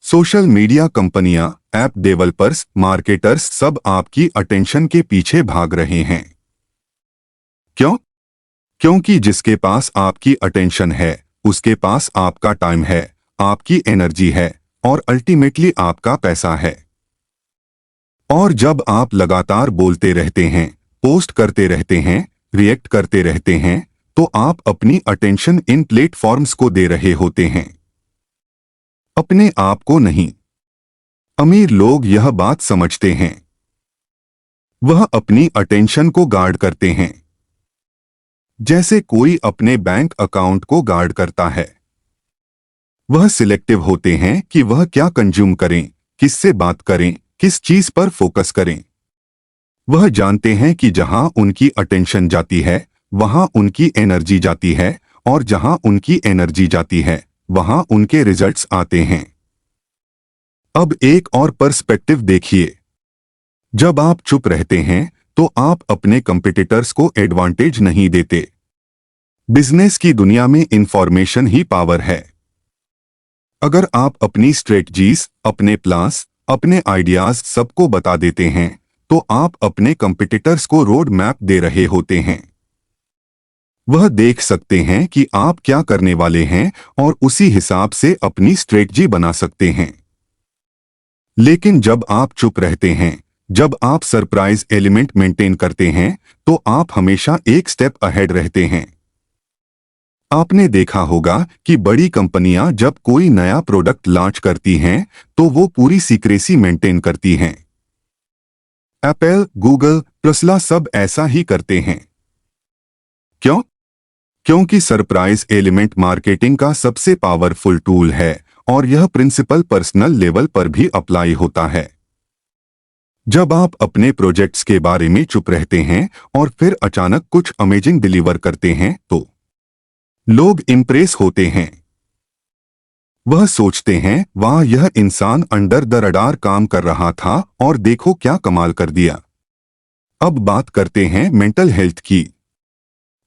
A: सोशल मीडिया कंपनियां, ऐप डेवलपर्स, मार्केटर्स सब आपकी अटेंशन के पीछे भाग रहे हैं। क्यों? क्योंकि जिसके पास आपकी अटेंशन है, उसके पास आपका टाइम है, आपकी एनर्जी है और अल्टीमेटली आपका पैसा है। और जब आप लगातार बोलते रहते हैं, पोस्ट करते रहते हैं, रिएक्ट करते रहते हैं, तो आप अपनी अटेंशन इन प्लेटफॉर्म्स को दे रहे होते हैं, अपने आप को नहीं। अमीर लोग यह बात समझते हैं। वह अपनी अटेंशन को गार्ड करते हैं, जैसे कोई अपने बैंक अकाउंट को गार्ड करता है। वह सिलेक्टिव होते हैं कि वह क्या कंज्यूम करें, किससे बात करें, किस चीज पर फोकस करें। वह जानते हैं कि जहां उनकी अटेंशन जाती है, वहां उनकी एनर्जी जाती है, और जहां उनकी एनर्जी जाती है, वहां उनके रिजल्ट्स आते हैं। अब एक और पर्सपेक्टिव देखिए। जब आप चुप रहते हैं, तो आप अपने कंपटीटर्स को एडवांटेज नहीं देते। बिजनेस की दुनिया में इंफॉर्मेशन ही पावर है। अगर आप अपनी स्ट्रेटजीज, अपने प्लान्स, अपने आइडियाज सबको बता देते हैं, तो आप अपने कंपटीटर्स को रोड मैप दे रहे होते हैं। वह देख सकते हैं कि आप क्या करने वाले हैं और उसी हिसाब से अपनी स्ट्रेटजी बना सकते हैं। लेकिन जब आप चुप रहते हैं, जब आप सरप्राइज एलिमेंट मेंटेन करते हैं, तो आप हमेशा एक स्टेप अहेड रहते हैं। आपने देखा होगा कि बड़ी कंपनियां जब कोई नया प्रोडक्ट लॉन्च करती हैं, तो वो पूरी सीक्रेसी मेंटेन करती हैं। एप्पल, गूगल, टेस्ला सब ऐसा ही करते हैं। क्यों? क्योंकि सरप्राइज एलिमेंट मार्केटिंग का सबसे पावरफुल टूल है और यह प्रिंसिपल पर्सनल लेवल पर भी अप्लाई होता है। जब आप अपने प्रोजेक्ट्स के बारे में चुप रहते हैं और फिर अचानक कुछ अमेजिंग डिलीवर करते हैं, तो लोग इंप्रेस होते हैं। वह सोचते हैं, वाह, यह इंसान अंडर द रडार काम कर रहा था और देखो क्या कमाल कर दिया। अब बात करते हैं मेंटल हेल्थ की।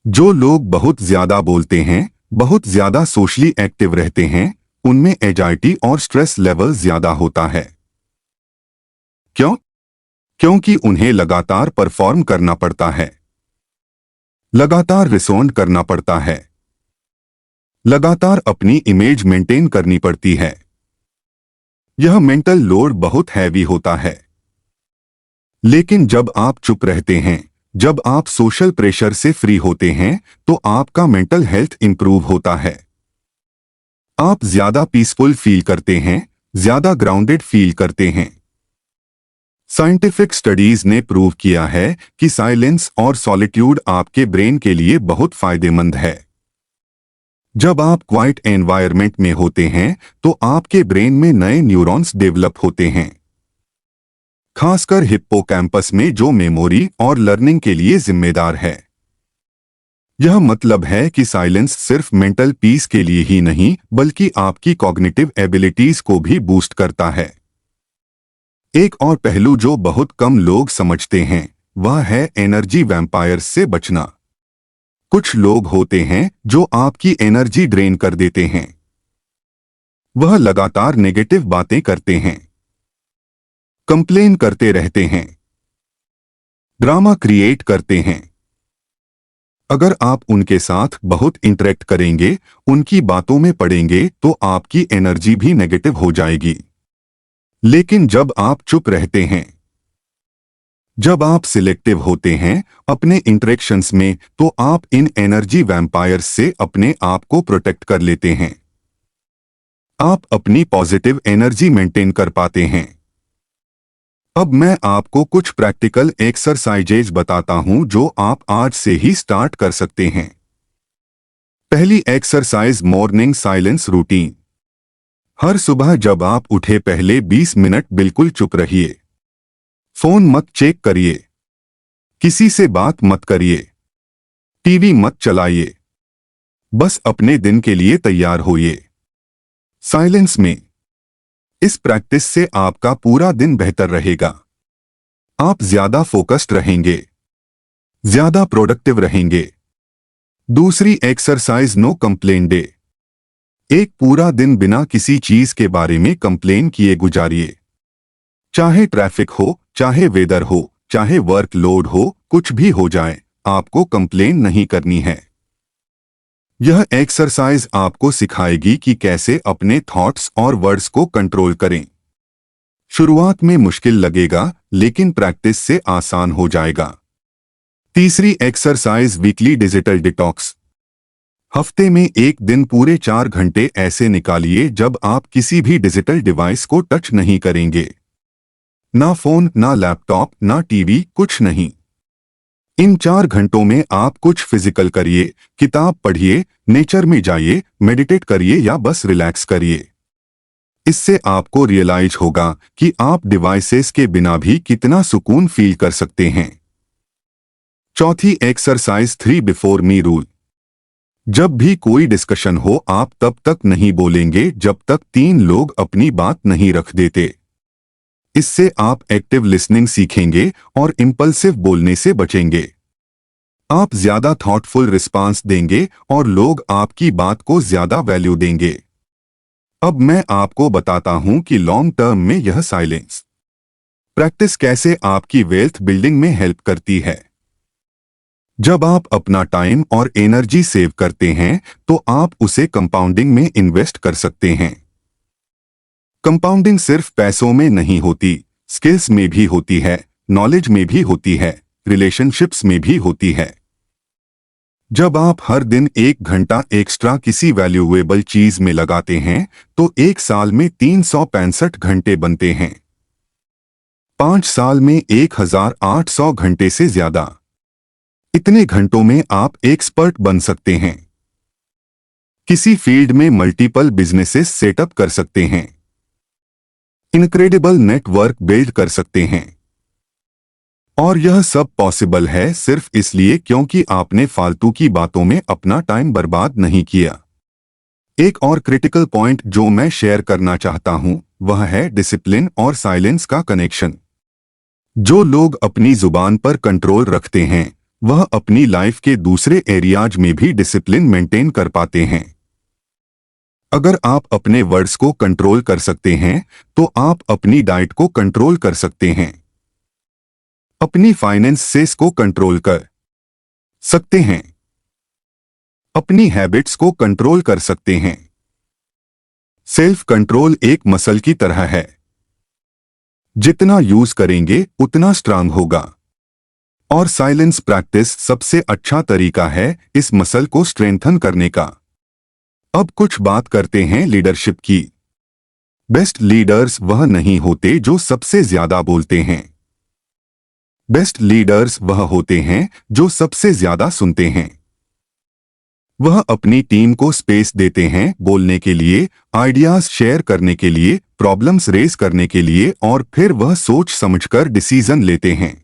A: जो लोग बहुत ज्यादा बोलते हैं, बहुत ज्यादा सोशली एक्टिव रहते हैं, उनमें एंजाइटी और स्ट्रेस लेवल ज्यादा होता है। क्यों? क्योंकि उन्हें लगातार परफॉर्म करना पड़ता है, लगातार रिस्पॉन्ड करना पड़ता है, लगातार अपनी इमेज मेंटेन करनी पड़ती है। यह मेंटल लोड बहुत हैवी होता है। लेकिन जब आप चुप रहते हैं, जब आप सोशल प्रेशर से फ्री होते हैं, तो आपका मेंटल हेल्थ इंप्रूव होता है। आप ज्यादा पीसफुल फील करते हैं, ज्यादा ग्राउंडेड फील करते हैं। साइंटिफिक स्टडीज ने प्रूव किया है कि साइलेंस और सॉलिट्यूड आपके ब्रेन के लिए बहुत फायदेमंद है। जब आप क्वाइट एनवायरनमेंट में होते हैं, तो आपके ब्रेन में नए न्यूरॉन्स डेवलप होते हैं, खासकर हिप्पोकैम्पस में, जो मेमोरी और लर्निंग के लिए जिम्मेदार है। यह मतलब है कि साइलेंस सिर्फ मेंटल पीस के लिए ही नहीं, बल्कि आपकी कॉग्निटिव एबिलिटीज को भी बूस्ट करता है। एक और पहलू जो बहुत कम लोग समझते हैं, वह है एनर्जी वैम्पायर्स से बचना। कुछ लोग होते हैं जो आपकी एनर्जी ड्रेन कर देते हैं। वह लगातार नेगेटिव बातें करते हैं, कंप्लेन करते रहते हैं, ड्रामा क्रिएट करते हैं। अगर आप उनके साथ बहुत इंटरेक्ट करेंगे, उनकी बातों में पड़ेंगे, तो आपकी एनर्जी भी नेगेटिव हो जाएगी। लेकिन जब आप चुप रहते हैं, जब आप सिलेक्टिव होते हैं अपने इंटरेक्शंस में, तो आप इन एनर्जी वैम्पायर्स से अपने आप को प्रोटेक्ट कर लेते हैं। आप अपनी पॉजिटिव एनर्जी मेंटेन कर पाते हैं। अब मैं आपको कुछ प्रैक्टिकल एक्सरसाइजेज बताता हूं जो आप आज से ही स्टार्ट कर सकते हैं। पहली एक्सरसाइज, मॉर्निंग साइलेंस रूटीन। हर सुबह जब आप उठे, पहले 20 मिनट बिल्कुल चुप रहिए। फोन मत चेक करिए, किसी से बात मत करिए, टीवी मत चलाइए। बस अपने दिन के लिए तैयार होइए, साइलेंस में। इस प्रैक्टिस से आपका पूरा दिन बेहतर रहेगा। आप ज्यादा फोकस्ड रहेंगे, ज्यादा प्रोडक्टिव रहेंगे। दूसरी एक्सरसाइज, नो कंप्लेन डे। एक पूरा दिन बिना किसी चीज के बारे में कंप्लेन किए गुजारिए। चाहे ट्रैफिक हो, चाहे वेदर हो, चाहे वर्कलोड हो, कुछ भी हो जाए, आपको कंप्लेन नहीं करनी है। यह एक्सरसाइज आपको सिखाएगी कि कैसे अपने थॉट्स और वर्ड्स को कंट्रोल करें। शुरुआत में मुश्किल लगेगा, लेकिन प्रैक्टिस से आसान हो जाएगा। तीसरी एक्सरसाइज, वीकली डिजिटल डिटॉक्स। हफ्ते में एक दिन पूरे 4 घंटे ऐसे निकालिए जब आप किसी भी डिजिटल डिवाइस को टच नहीं करेंगे। ना फोन, ना लैपटॉप, ना टीवी, कुछ नहीं। इन 4 घंटों में आप कुछ फिजिकल करिए, किताब पढ़िए, नेचर में जाइए, मेडिटेट करिए या बस रिलैक्स करिए। इससे आपको रियलाइज होगा कि आप डिवाइसेस के बिना भी कितना सुकून फील कर सकते हैं। चौथी एक्सरसाइज, 3 बिफोर मी रूल। जब भी कोई डिस्कशन हो, आप तब तक नहीं बोलेंगे जब तक 3 लोग अपनी बात नहीं रख देते। इससे आप एक्टिव लिसनिंग सीखेंगे और इंपल्सिव बोलने से बचेंगे। आप ज्यादा थॉटफुल रिस्पांस देंगे और लोग आपकी बात को ज्यादा वैल्यू देंगे। अब मैं आपको बताता हूं कि लॉन्ग टर्म में यह साइलेंस प्रैक्टिस कैसे आपकी वेल्थ बिल्डिंग में हेल्प करती है। जब आप अपना टाइम और एनर्जी सेव करते हैं, तो आप उसे कंपाउंडिंग में इन्वेस्ट कर सकते हैं। कंपाउंडिंग सिर्फ पैसों में नहीं होती, स्किल्स में भी होती है, नॉलेज में भी होती है, रिलेशनशिप्स में भी होती है। जब आप हर दिन 1 घंटा एक्स्ट्रा किसी वैल्यूएबल चीज में लगाते हैं, तो 1 साल में 365 घंटे बनते हैं। 5 साल में 1800 घंटे से ज्यादा। इतने घंटों में आप एक्सपर्ट बन सकते हैं। किसी फील्ड में मल्टीपल बिजनेसेस सेटअप कर सकते हैं। इनक्रेडिबल नेटवर्क बिल्ड कर सकते हैं। और यह सब पॉसिबल है सिर्फ इसलिए क्योंकि आपने फालतू की बातों में अपना टाइम बर्बाद नहीं किया। एक और क्रिटिकल पॉइंट जो मैं शेयर करना चाहता हूं, वह है डिसिप्लिन और साइलेंस का कनेक्शन। जो लोग अपनी जुबान पर कंट्रोल रखते हैं, वह अपनी लाइफ के दूसरे एरियाज में भी डिसिप्लिन मेंटेन कर पाते हैं। अगर आप अपने वर्ड्स को कंट्रोल कर सकते हैं, तो आप अपनी डाइट को कंट्रोल कर सकते हैं। अपनी फाइनेंसेस को कंट्रोल कर सकते हैं। अपनी हैबिट्स को कंट्रोल कर सकते हैं। सेल्फ कंट्रोल एक मसल की तरह है। जितना यूज करेंगे, उतना स्ट्रांग होगा। और साइलेंस प्रैक्टिस सबसे अच्छा तरीका है इस मसल को स्ट्रेंथन करने का। अब कुछ बात करते हैं लीडरशिप की। बेस्ट लीडर्स वह नहीं होते जो सबसे ज्यादा बोलते हैं। बेस्ट लीडर्स वह होते हैं जो सबसे ज्यादा सुनते हैं। वह अपनी टीम को स्पेस देते हैं बोलने के लिए, आइडियाज शेयर करने के लिए, प्रॉब्लम्स रेज करने के लिए, और फिर वह सोच समझकर डिसीजन लेते हैं।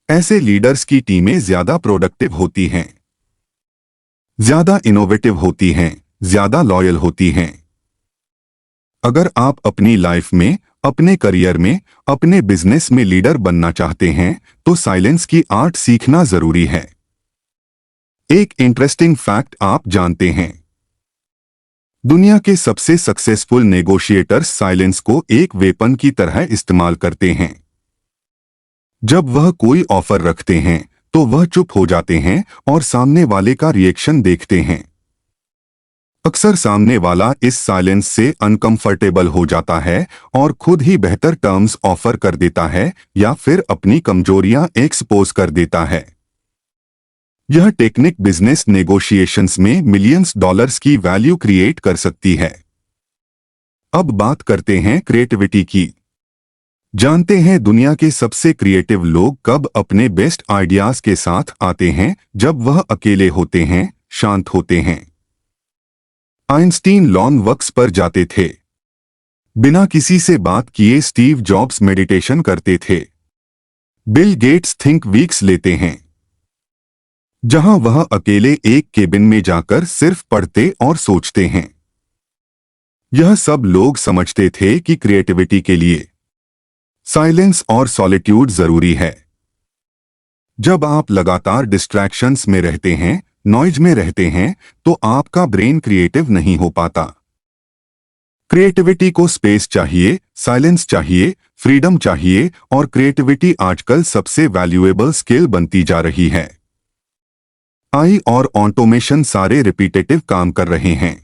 A: ऐसे लीडर्स की टीमें ज्यादा प्रोडक्टिव होती हैं, ज्यादा इनोवेटिव होती हैं, ज्यादा लॉयल होती हैं। अगर आप अपनी लाइफ में, अपने करियर में, अपने बिजनेस में लीडर बनना चाहते हैं, तो साइलेंस की आर्ट सीखना जरूरी है। एक इंटरेस्टिंग फैक्ट आप जानते हैं, दुनिया के सबसे सक्सेसफुल नेगोशिएटर्स साइलेंस को एक वेपन की तरह इस्तेमाल करते हैं। जब वह कोई ऑफर रखते हैं, तो वह चुप हो जाते हैं और सामने वाले का रिएक्शन देखते हैं। अक्सर सामने वाला इस साइलेंस से अनकंफर्टेबल हो जाता है और खुद ही बेहतर टर्म्स ऑफर कर देता है या फिर अपनी कमजोरियां एक्सपोज कर देता है। यह टेक्निक बिजनेस नेगोशिएशंस में मिलियंस डॉलर्स की वैल्यू क्रिएट कर सकती है। अब बात करते हैं क्रिएटिविटी की। जानते हैं दुनिया के सबसे क्रिएटिव लोग कब अपने बेस्ट आइडियाज के साथ आते हैं? जब वह अकेले होते हैं, शांत होते हैं। आइंस्टीन लॉन वॉक्स पर जाते थे। बिना किसी से बात किए स्टीव जॉब्स मेडिटेशन करते थे। बिल गेट्स थिंक वीक्स लेते हैं, जहां वह अकेले एक केबिन में जाकर सिर्फ पढ़ते और सोचते हैं। यह सब लोग समझते थे कि क्रिएटिविटी के लिए साइलेंस और सॉलिट्यूड जरूरी है। जब आप लगातार डिस्ट्रैक्शंस में रहते हैं, नॉइज में रहते हैं तो आपका ब्रेन क्रिएटिव नहीं हो पाता। क्रिएटिविटी को स्पेस चाहिए, साइलेंस चाहिए, फ्रीडम चाहिए और क्रिएटिविटी आजकल सबसे वैल्यूएबल स्किल बनती जा रही है। आई और ऑटोमेशन सारे रिपीटेटिव काम कर रहे हैं।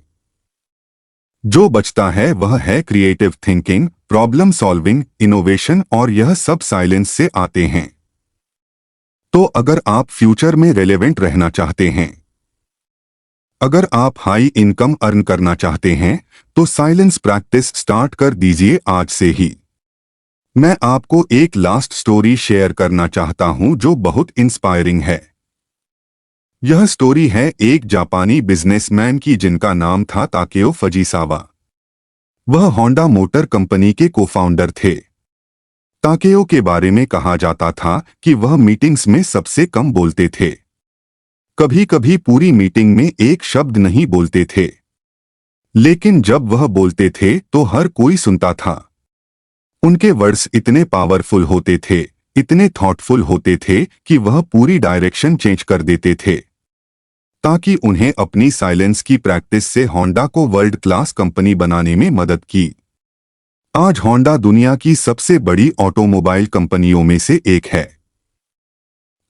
A: जो बचता है वह है creative thinking, problem solving, innovation और यह सब साइलेंस से आते हैं। तो अगर आप फ्यूचर में रेलेवेंट रहना चाहते हैं, अगर आप हाई इनकम अर्न करना चाहते हैं तो साइलेंस प्रैक्टिस स्टार्ट कर दीजिए आज से ही। मैं आपको एक लास्ट स्टोरी शेयर करना चाहता हूं जो बहुत इंस्पायरिंग है। यह स्टोरी है एक जापानी बिजनेसमैन की जिनका नाम था ताकेओ फजीसावा। वह होंडा मोटर कंपनी के को-फाउंडर थे। ताकेओ के बारे में कहा जाता था कि वह मीटिंग्स में सबसे कम बोलते थे। कभी कभी पूरी मीटिंग में एक शब्द नहीं बोलते थे, लेकिन जब वह बोलते थे तो हर कोई सुनता था। उनके वर्ड्स इतने पावरफुल होते थे, इतने थॉटफुल होते थे कि वह पूरी डायरेक्शन चेंज कर देते थे, ताकि उन्हें अपनी साइलेंस की प्रैक्टिस से होंडा को वर्ल्ड क्लास कंपनी बनाने में मदद की। आज होंडा दुनिया की सबसे बड़ी ऑटोमोबाइल कंपनियों में से एक है।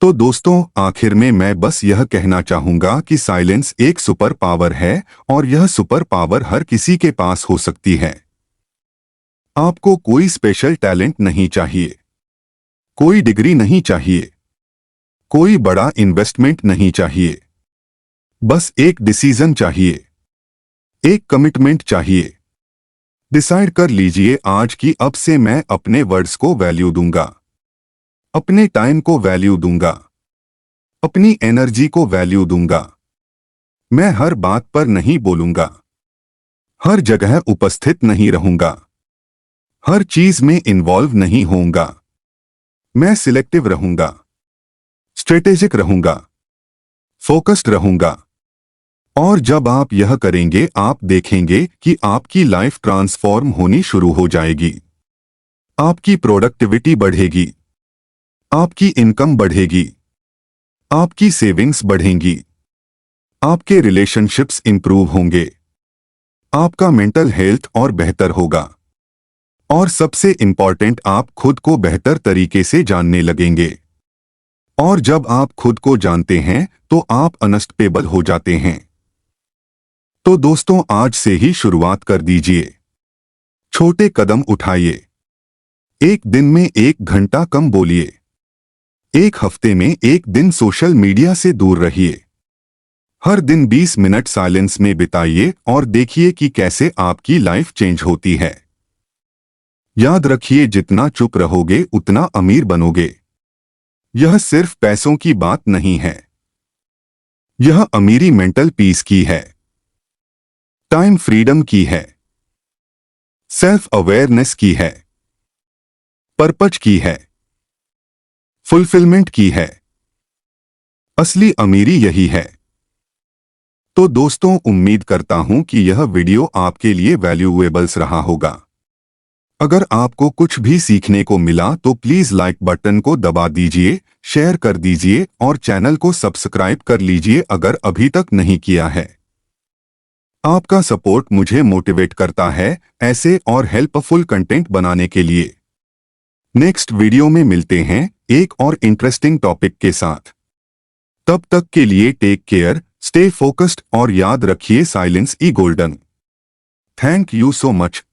A: तो दोस्तों, आखिर में मैं बस यह कहना चाहूंगा कि साइलेंस एक सुपर पावर है और यह सुपर पावर हर किसी के पास हो सकती है। आपको कोई स्पेशल टैलेंट नहीं चाहिए, कोई डिग्री नहीं चाहिए, कोई बड़ा इन्वेस्टमेंट नहीं चाहिए। बस एक डिसीजन चाहिए, एक कमिटमेंट चाहिए। डिसाइड कर लीजिए आज कि अब से मैं अपने वर्ड्स को वैल्यू दूंगा, अपने टाइम को वैल्यू दूंगा, अपनी एनर्जी को वैल्यू दूंगा। मैं हर बात पर नहीं बोलूंगा, हर जगह उपस्थित नहीं रहूंगा, हर चीज में इन्वॉल्व नहीं होऊंगा। मैं सिलेक्टिव रहूंगा, स्ट्रेटेजिक रहूंगा, फोकस्ड रहूंगा। और जब आप यह करेंगे आप देखेंगे कि आपकी लाइफ ट्रांसफॉर्म होनी शुरू हो जाएगी। आपकी प्रोडक्टिविटी बढ़ेगी, आपकी इनकम बढ़ेगी, आपकी सेविंग्स बढ़ेंगी, आपके रिलेशनशिप्स इंप्रूव होंगे, आपका मेंटल हेल्थ और बेहतर होगा और सबसे इंपॉर्टेंट आप खुद को बेहतर तरीके से जानने लगेंगे। और जब आप खुद को जानते हैं तो आप अनस्टॉपेबल हो जाते हैं। तो दोस्तों, आज से ही शुरुआत कर दीजिए। छोटे कदम उठाइए। एक दिन में 1 घंटा कम बोलिए। एक हफ्ते में 1 दिन सोशल मीडिया से दूर रहिए। हर दिन 20 मिनट साइलेंस में बिताइए और देखिए कि कैसे आपकी लाइफ चेंज होती है। याद रखिए, जितना चुप रहोगे उतना अमीर बनोगे। यह सिर्फ पैसों की बात नहीं है, यह अमीरी मेंटल पीस की है, टाइम फ्रीडम की है, सेल्फ अवेयरनेस की है, पर्पज की है, फुलफिलमेंट की है। असली अमीरी यही है। तो दोस्तों, उम्मीद करता हूं कि यह वीडियो आपके लिए वैल्यूएबल्स रहा होगा। अगर आपको कुछ भी सीखने को मिला तो प्लीज लाइक बटन को दबा दीजिए, शेयर कर दीजिए और चैनल को सब्सक्राइब कर लीजिए अगर अभी तक नहीं किया है। आपका सपोर्ट मुझे मोटिवेट करता है ऐसे और हेल्पफुल कंटेंट बनाने के लिए। नेक्स्ट वीडियो में मिलते हैं एक और इंटरेस्टिंग टॉपिक के साथ। तब तक के लिए टेक केयर, स्टे फोकस्ड और याद रखिए silence is golden. Thank you so much.